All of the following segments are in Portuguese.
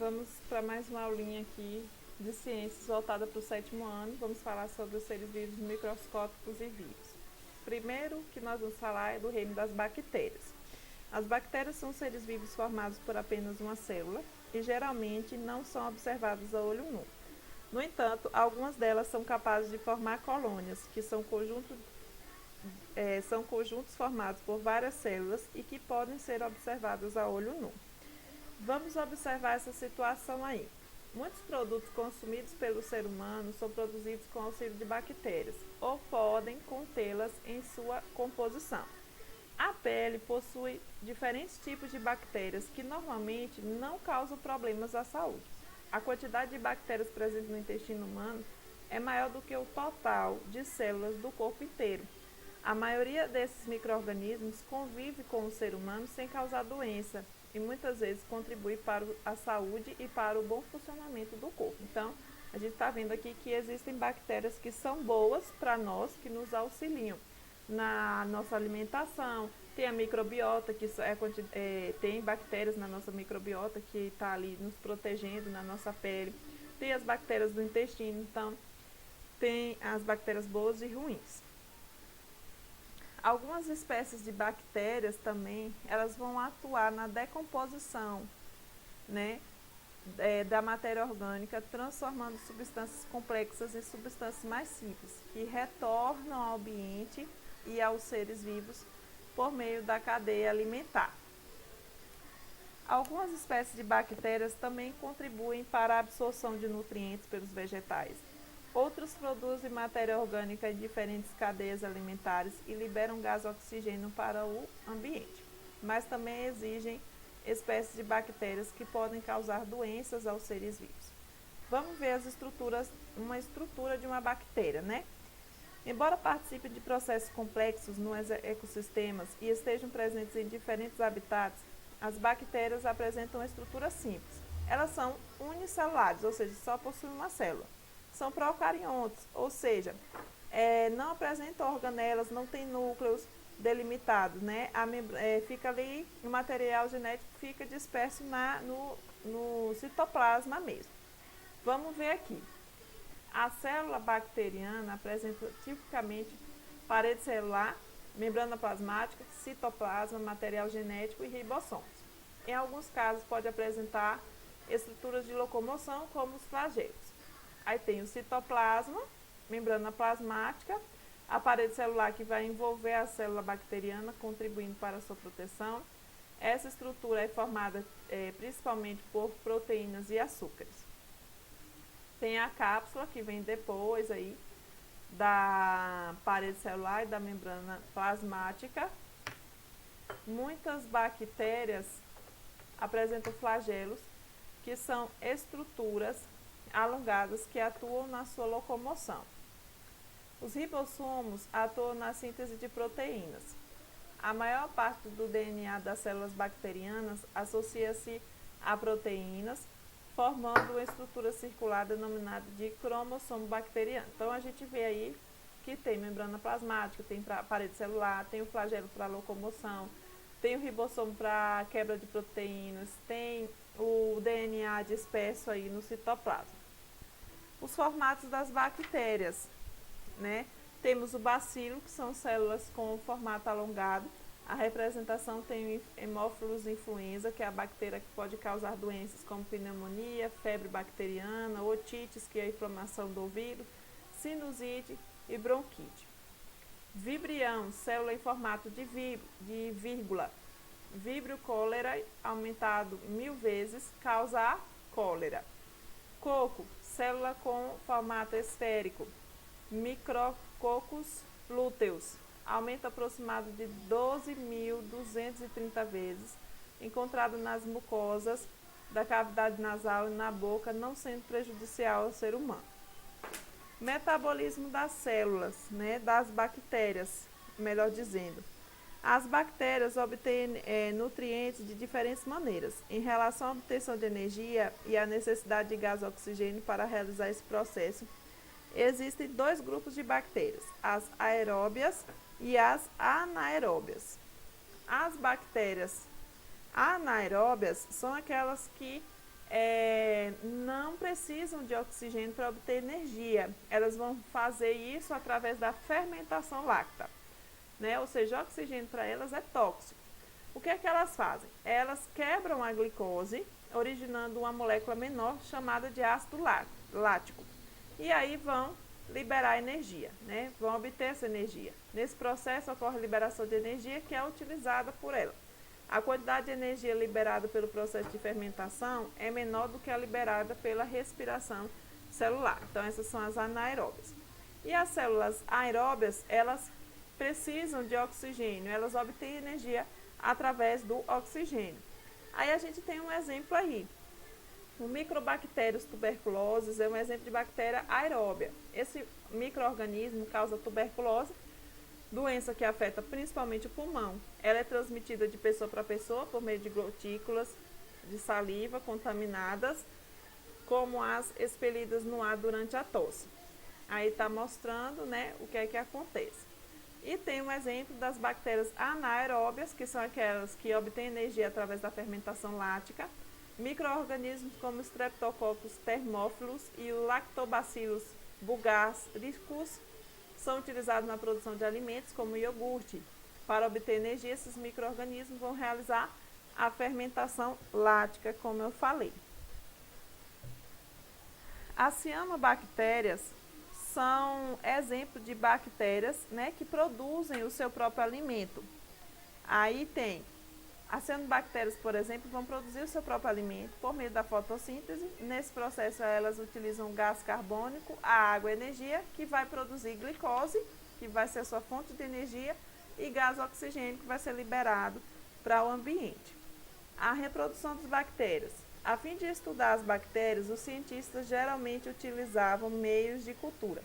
Vamos para mais uma aulinha aqui de ciências voltada para o 7º ano. Vamos falar sobre os seres vivos microscópicos e vivos. Primeiro que nós vamos falar é do reino das bactérias. As bactérias são seres vivos formados por apenas uma célula e geralmente não são observadas a olho nu. No entanto, algumas delas são capazes de formar colônias, que são conjuntos formados por várias células e que podem ser observadas a olho nu. Vamos observar essa situação aí. Muitos produtos consumidos pelo ser humano são produzidos com auxílio de bactérias ou podem contê-las em sua composição. A pele possui diferentes tipos de bactérias que normalmente não causam problemas à saúde. A quantidade de bactérias presentes no intestino humano é maior do que o total de células do corpo inteiro. A maioria desses micro-organismos convive com o ser humano sem causar doença e muitas vezes contribui para a saúde e para o bom funcionamento do corpo. Então, a gente está vendo aqui que existem bactérias que são boas para nós, que nos auxiliam na nossa alimentação. Tem a microbiota, que tem bactérias na nossa microbiota que está ali nos protegendo na nossa pele. Tem as bactérias do intestino, então tem as bactérias boas e ruins. Algumas espécies de bactérias também, elas vão atuar na decomposição, né, da matéria orgânica, transformando substâncias complexas em substâncias mais simples, que retornam ao ambiente e aos seres vivos por meio da cadeia alimentar. Algumas espécies de bactérias também contribuem para a absorção de nutrientes pelos vegetais. Outros produzem matéria orgânica em diferentes cadeias alimentares e liberam gás oxigênio para o ambiente, mas também exigem espécies de bactérias que podem causar doenças aos seres vivos. Vamos ver uma estrutura de uma bactéria, né? Embora participem de processos complexos nos ecossistemas e estejam presentes em diferentes habitats, as bactérias apresentam uma estrutura simples. Elas são unicelulares, ou seja, só possuem uma célula. São procariontes, ou seja, não apresentam organelas, não tem núcleos delimitados, né? Fica ali, o material genético fica disperso no citoplasma mesmo. Vamos ver aqui. A célula bacteriana apresenta tipicamente parede celular, membrana plasmática, citoplasma, material genético e ribossomos. Em alguns casos pode apresentar estruturas de locomoção, como os flagelos. Aí tem o citoplasma, membrana plasmática, a parede celular que vai envolver a célula bacteriana, contribuindo para a sua proteção. Essa estrutura é formada principalmente por proteínas e açúcares. Tem a cápsula, que vem depois aí da parede celular e da membrana plasmática. Muitas bactérias apresentam flagelos, que são estruturas alongadas que atuam na sua locomoção. Os ribossomos atuam na síntese de proteínas. A maior parte do DNA das células bacterianas associa-se a proteínas, formando uma estrutura circular denominada de cromossomo bacteriano. Então, a gente vê aí que tem membrana plasmática, tem parede celular, tem o flagelo para locomoção, tem o ribossomo para quebra de proteínas, tem o DNA disperso aí no citoplasma. Os formatos das bactérias, né? Temos o bacilo, que são células com formato alongado. A representação tem o Haemophilus influenza, que é a bactéria que pode causar doenças como pneumonia, febre bacteriana, otites, que é a inflamação do ouvido, sinusite e bronquite. Vibrião, célula em formato de vírgula. Vibrio cholerae, aumentado 1000 vezes, causa a cólera. Coco, célula com formato esférico. Micrococcus luteus, aumento aproximado de 12.230 vezes, encontrado nas mucosas da cavidade nasal e na boca, não sendo prejudicial ao ser humano. Metabolismo das células, né, das bactérias, melhor dizendo. As bactérias obtêm nutrientes de diferentes maneiras. Em relação à obtenção de energia e à necessidade de gás oxigênio para realizar esse processo, existem dois grupos de bactérias, as aeróbias e as anaeróbias. As bactérias anaeróbias são aquelas que não precisam de oxigênio para obter energia. Elas vão fazer isso através da fermentação láctea, né? Ou seja, o oxigênio para elas é tóxico. O que é que elas fazem? Elas quebram a glicose, originando uma molécula menor chamada de ácido lático. E aí vão liberar energia, né? Vão obter essa energia. Nesse processo ocorre a liberação de energia que é utilizada por ela. A quantidade de energia liberada pelo processo de fermentação é menor do que a liberada pela respiração celular. Então, essas são as anaeróbias. E as células aeróbias, elas precisam de oxigênio, elas obtêm energia através do oxigênio. Aí a gente tem um exemplo aí. O Microbacterium tuberculosis é um exemplo de bactéria aeróbia. Esse micro-organismo causa tuberculose, doença que afeta principalmente o pulmão. Ela é transmitida de pessoa para pessoa por meio de gotículas de saliva contaminadas, como as expelidas no ar durante a tosse. Aí está mostrando, né, o que é que acontece. E tem um exemplo das bactérias anaeróbias, que são aquelas que obtêm energia através da fermentação lática. Micro-organismos como Streptococcus thermophilus e o Lactobacillus bulgaricus são utilizados na produção de alimentos como iogurte. Para obter energia, esses micro-organismos vão realizar a fermentação lática, como eu falei. As cianobactérias são exemplo de bactérias, né, que produzem o seu próprio alimento. Aí tem as cianobactérias, por exemplo, vão produzir o seu próprio alimento por meio da fotossíntese. Nesse processo, elas utilizam gás carbônico, a água e a energia, que vai produzir glicose, que vai ser a sua fonte de energia, e gás oxigênio, que vai ser liberado para o ambiente. A reprodução das bactérias. A fim de estudar as bactérias, os cientistas geralmente utilizavam meios de cultura.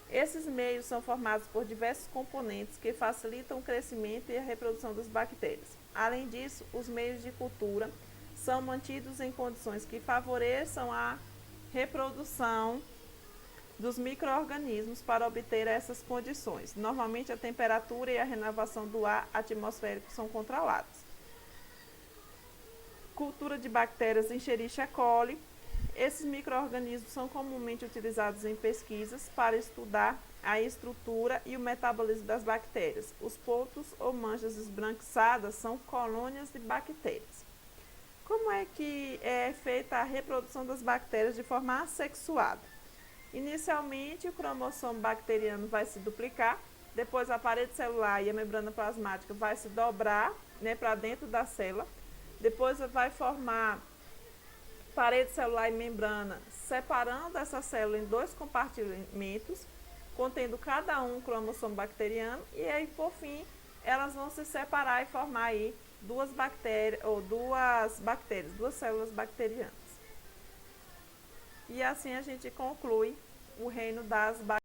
Esses meios são formados por diversos componentes que facilitam o crescimento e a reprodução das bactérias. Além disso, os meios de cultura são mantidos em condições que favoreçam a reprodução dos micro-organismos para obter essas condições. Normalmente, a temperatura e a renovação do ar atmosférico são controladas. Cultura de bactérias Escherichia coli. Esses micro-organismos são comumente utilizados em pesquisas para estudar a estrutura e o metabolismo das bactérias. Os pontos ou manchas esbranquiçadas são colônias de bactérias. Como é que é feita a reprodução das bactérias de forma assexuada? Inicialmente, o cromossomo bacteriano vai se duplicar, depois a parede celular e a membrana plasmática vai se dobrar, né, para dentro da célula, depois vai formar parede celular e membrana, separando essa célula em dois compartimentos, contendo cada um cromossomo bacteriano, e aí, por fim, elas vão se separar e formar aí duas células bacterianas. E assim a gente conclui o reino das bactérias.